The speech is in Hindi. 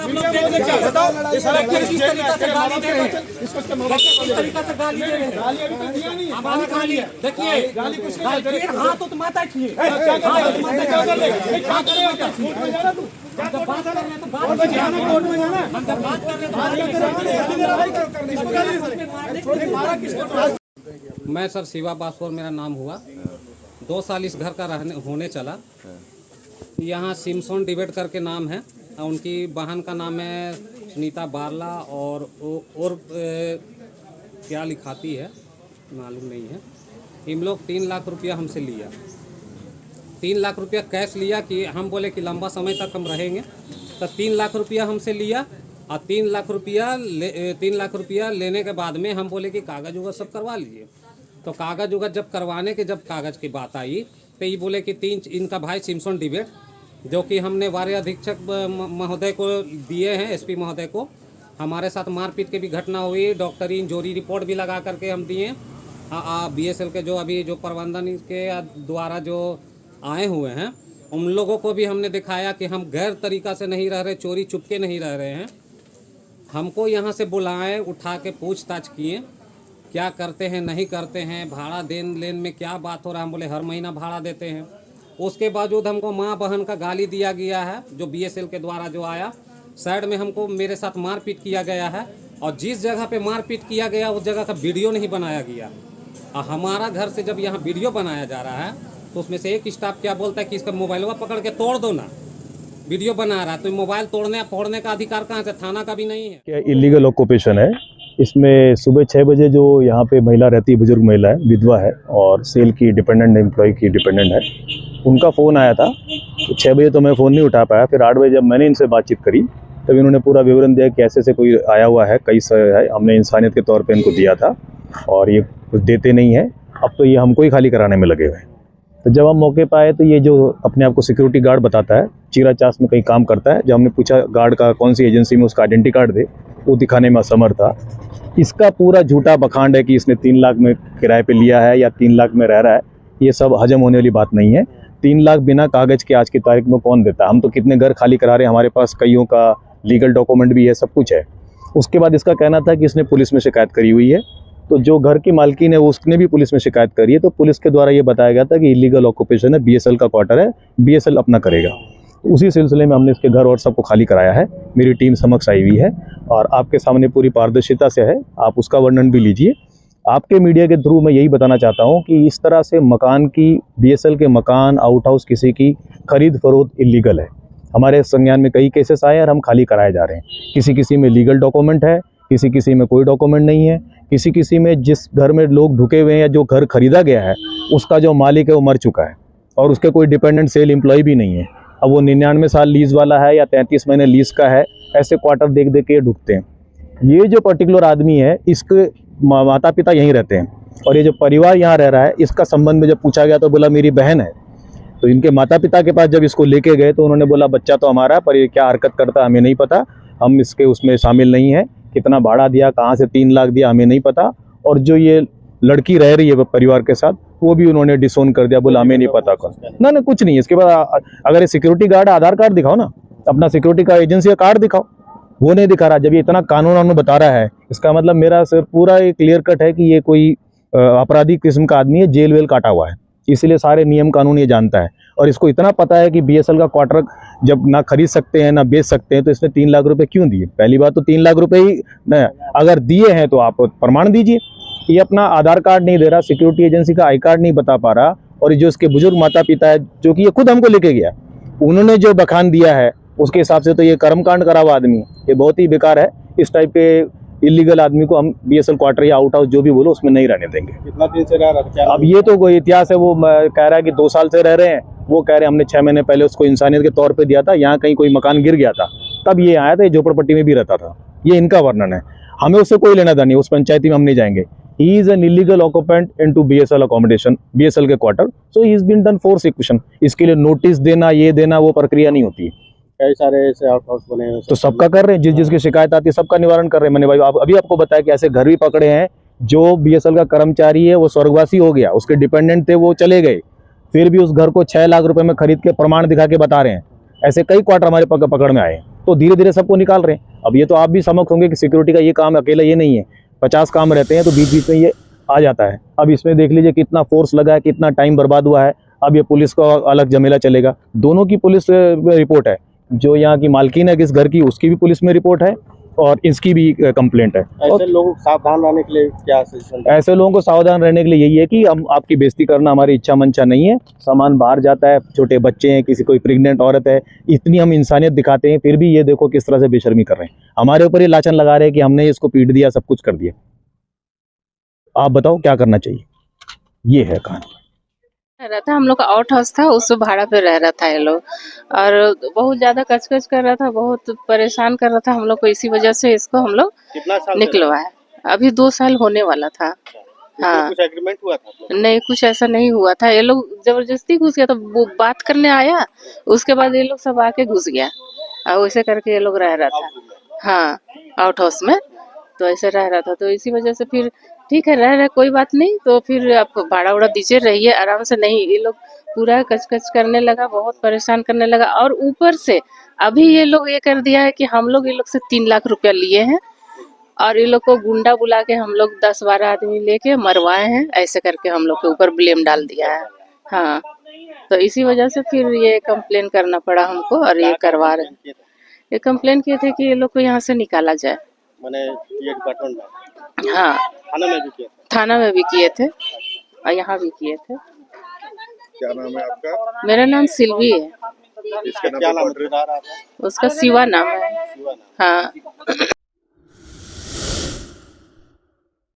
आप लोग बताओ, किस तरीका से गाली दे रहे हैं, किस तरीका से गाली दे रहे हैं। हमारी गाली है, देखिए गाली हाथ तो माता किए, मैं सर शिवा बासपुर मेरा नाम हुआ। 2 साल इस घर का होने चला। यहाँ सिमसोन डिबेट करके नाम है, उनकी बहन का नाम है सुनीता बारला और क्या लिखाती है मालूम नहीं है। इन लोग 3 लाख रुपया हमसे लिया, 3 लाख रुपया कैश लिया कि हम बोले कि लंबा समय तक हम रहेंगे, तो 3 लाख रुपया हमसे लिया और 3 लाख रुपया लेने के बाद में हम बोले कि कागज उगज सब करवा लीजिए। तो कागज उगज जब करवाने के जब कागज की बात आई तो ये बोले कि इनका भाई सिमसोन डिबेट, जो कि हमने वार्य अधीक्षक महोदय को दिए हैं, एसपी महोदय को। हमारे साथ मारपीट की भी घटना हुई, डॉक्टरी इंजोरी रिपोर्ट भी लगा करके हम दिए। बीएसएल के जो अभी जो प्रबंधन के द्वारा जो आए हुए हैं उन लोगों को भी हमने दिखाया कि हम गैर तरीका से नहीं रह रहे, चोरी चुपके नहीं रह रहे हैं। हमको यहाँ से बुलाएं, उठा के पूछताछ किए, क्या करते हैं नहीं करते हैं, भाड़ा देन लेन में क्या बात हो रहा है। हम बोले हर महीना भाड़ा देते हैं। उसके बावजूद हमको माँ बहन का गाली दिया गया है, जो बीएसएल के द्वारा जो आया। साइड में हमको मेरे साथ मारपीट किया गया है और जिस जगह पे मारपीट किया गया उस जगह का वीडियो नहीं बनाया गया। और हमारा घर से जब यहाँ वीडियो बनाया जा रहा है तो उसमें से एक स्टाफ क्या बोलता है कि इसका मोबाइल पकड़ के तोड़ दो ना, वीडियो बना रहा है तो मोबाइल तोड़ने फोड़ने का अधिकार कहाँ से, थाना का भी नहीं है। क्या इलीगल ऑक्यूपेशन है। इसमें सुबह 6 बजे जो यहाँ पे महिला रहती है, बुजुर्ग महिला है, विधवा है और सेल की डिपेंडेंट एम्प्लॉय की डिपेंडेंट है, उनका फ़ोन आया था। तो 6 बजे तो मैं फ़ोन नहीं उठा पाया। फिर 8 बजे जब मैंने इनसे बातचीत करी तब इन्होंने पूरा विवरण दिया कि ऐसे से कोई आया हुआ है, कई है, हमने इंसानियत के तौर पर इनको दिया था और ये कुछ देते नहीं है, अब तो ये हमको ही खाली कराने में लगे हुए हैं। तो जब हम मौके पर आए तो ये जो अपने आप को सिक्योरिटी गार्ड बताता है, चीरा चास में कहीं काम करता है, जब हमने पूछा गार्ड का कौन सी एजेंसी में उसका आइडेंटिटी कार्ड दे, वो दिखाने में असमर्थ था। इसका पूरा झूठा बखांड है कि इसने 3 लाख में किराए पे लिया है या 3 लाख में रह रहा है। ये सब हजम होने वाली बात नहीं है। 3 लाख बिना कागज के आज की तारीख में कौन देता है। हम तो कितने घर खाली करा रहे हैं, हमारे पास कईयों का लीगल डॉक्यूमेंट भी है, सब कुछ है। उसके बाद इसका कहना था कि इसने पुलिस में शिकायत करी हुई है, तो जो घर की मालकिन है उसने भी पुलिस में शिकायत करी है। तो पुलिस के द्वारा ये बताया गया था कि इलीगल ऑक्यूपेशन है, बीएसएल का क्वार्टर है, बीएसएल अपना करेगा। उसी सिलसिले में हमने इसके घर और सबको खाली कराया है। मेरी टीम समक्ष आई हुई है और आपके सामने पूरी पारदर्शिता से है, आप उसका वर्णन भी लीजिए। आपके मीडिया के थ्रू मैं यही बताना चाहता हूँ कि इस तरह से मकान की, बीएसएल के मकान, आउट हाउस किसी की खरीद फरोख्त इलीगल है। हमारे संज्ञान में कई केसेस आए और हम खाली कराए जा रहे हैं। किसी में लीगल डॉक्यूमेंट है, किसी में कोई डॉक्यूमेंट नहीं है, किसी में जिस घर में लोग ढुके हुए हैं या जो घर खरीदा गया है उसका जो मालिक है वो मर चुका है और उसके कोई डिपेंडेंट सेल एम्प्लॉय भी नहीं है। अब वो 99 साल लीज़ वाला है या 33 महीने लीज़ का है, ऐसे क्वार्टर देख देख के ढुकते हैं। ये जो पर्टिकुलर आदमी है, इसके माता पिता यहीं रहते हैं और ये जो परिवार यहाँ रह रहा है, इसका संबंध में जब पूछा गया तो बोला मेरी बहन है। तो इनके माता पिता के पास जब इसको लेके गए तो उन्होंने बोला बच्चा तो हमारा, पर ये क्या हरकत करता है हमें नहीं पता, हम इसके उसमें शामिल नहीं है। कितना भाड़ा दिया, कहाँ से 3 लाख दिया, हमें नहीं पता। और जो ये लड़की रह रही है परिवार के साथ, वो भी उन्होंने डिसोन कर दिया, बोला हमें नहीं पता कौन। ना कुछ नहीं। इसके बाद अगर ये सिक्योरिटी गार्ड, आधार कार्ड दिखाओ ना, अपना सिक्योरिटी का एजेंसी का कार्ड दिखाओ, वो नहीं दिखा रहा। जब ये इतना कानून बता रहा है, इसका मतलब मेरा सर पूरा एक क्लियर कट है कि ये कोई आपराधिक किस्म का आदमी है, जेल वेल काटा हुआ है। इसलिए सारे नियम कानून ये जानता है और इसको इतना पता है कि बीएसएल का क्वार्टर जब ना खरीद सकते हैं ना बेच सकते हैं तो इसने 3 लाख रुपए क्यों दिए। पहली बात तो 3 लाख रुपए ही अगर दिए हैं तो आप प्रमाण दीजिए। ये अपना आधार कार्ड नहीं दे रहा, सिक्योरिटी एजेंसी का आई कार्ड नहीं बता पा रहा, और ये जो इसके बुजुर्ग माता पिता है, जो कि ये खुद हमको लेके गया, उन्होंने जो बखान दिया है उसके हिसाब से तो ये कर्मकांड करा हुआ आदमी है। ये बहुत ही बेकार है। इस टाइप के इलीगल आदमी को हम बीएसएल क्वार्टर या आउट हाउस जो भी बोलो उसमें नहीं रहने देंगे। कितना दिन से रह रहा है? अब ये तो कोई इतिहास है। वो कह रहा है कि 2 साल से रह रहे हैं, वो कह रहे हैं हमने 6 महीने पहले उसको इंसानियत के तौर पे दिया था, यहाँ कहीं कोई मकान गिर गया था तब ये आया था, ये झोपड़पट्टी में भी रहता था। ये इनका वर्णन है, हमें उससे कोई लेना देना नहीं, उस पंचायती में हम नहीं जाएंगे। He is an illegal occupant into BSL accommodation, BSL के quarter, so he is been done force eviction. इसके लिए नोटिस देना, ये देना, वो प्रक्रिया नहीं होती है। कई सारे ऐसे आउट हाउस बने हैं तो सबका कर रहे हैं, जिसकी शिकायत आती है सबका निवारण कर रहे हैं। मैंने भाई अभी आपको बताया कि ऐसे घर भी पकड़े हैं, जो बीएसएल का कर्मचारी है वो स्वर्गवासी हो गया, उसके डिपेंडेंट थे वो चले गए, फिर भी उस घर को 6 लाख रुपए में खरीद के प्रमाण दिखा के बता रहे हैं। ऐसे कई क्वार्टर हमारे पकड़ में आए हैं। तो धीरे धीरे सबको निकाल रहे हैं। अब ये तो आप भी समझ होंगे कि सिक्योरिटी का ये काम अकेला ये नहीं है, 50 काम रहते हैं तो बीच बीच में ये आ जाता है। अब इसमें देख लीजिए कितना फोर्स लगा है, कितना टाइम बर्बाद हुआ है। अब ये पुलिस का अलग झमेला चलेगा, दोनों की पुलिस रिपोर्ट है, जो यहाँ की मालकिन है किस घर की उसकी भी पुलिस में रिपोर्ट है और इसकी भी कंप्लेंट है। ऐसे लोग सावधान रहने के लिए क्या सजेशन? ऐसे लोगों को सावधान रहने के लिए यही है कि हम आपकी बेइज्जती करना हमारी इच्छा मंशा नहीं है। सामान बाहर जाता है, छोटे बच्चे हैं, किसी कोई प्रेग्नेंट औरत है, इतनी हम इंसानियत दिखाते हैं, फिर भी ये देखो किस तरह से बेशर्मी कर रहे हैं। हमारे ऊपर ये लाछन लगा रहे हैं कि हमने इसको पीट दिया, सब कुछ कर दिया। आप बताओ क्या करना चाहिए? ये है कहानी। रहा था, हम लोग का आउट हाउस था, उस भाड़ा पे रह रहा था ये लोग, और बहुत ज्यादा कचकच कर रहा था, बहुत परेशान कर रहा था हम लोग को। इसी वजह से इसको हम लोग कितना साल निकलवाए। अभी 2 साल होने वाला था। हाँ, कुछ एग्रीमेंट हुआ था? नहीं, कुछ ऐसा नहीं हुआ था। ये लोग जबरदस्ती घुस गया, तो वो बात करने आया, उसके बाद ये लोग सब आके घुस गया और वैसे करके ये लोग रह रहा था। हाँ, आउट हाउस में तो ऐसे रह रहा था, तो इसी वजह से फिर ठीक है, रह रहे, कोई बात नहीं, तो फिर आप भाड़ा उड़ा दीजिए, रहिए आराम से। नहीं, ये लोग पूरा कचकच करने लगा, बहुत परेशान करने लगा, और ऊपर से अभी ये लोग ये कर दिया है कि हम लोग ये लोग से 3 लाख रुपया लिए हैं और ये लोग को गुंडा बुला के हम लोग 10-12 आदमी लेके मरवाए हैं, ऐसे करके हम लोग के ऊपर ब्लेम डाल दिया है। हाँ, तो इसी वजह से फिर ये कंप्लेन करना पड़ा हमको, और ये करवा रहे हैं। ये कंप्लेन किए थे कि ये लोग को यहाँ से निकाला जाए। मैंने ये डिपार्टमेंट में, हाँ, थाना में भी किया था। थाना में भी किए थे और यहाँ भी किए थे। क्या नाम है आपका? मेरा नाम सिल्वी है, इसका क्या नाम नाम? उसका शिवा नाम है। शिवा नाम। हाँ।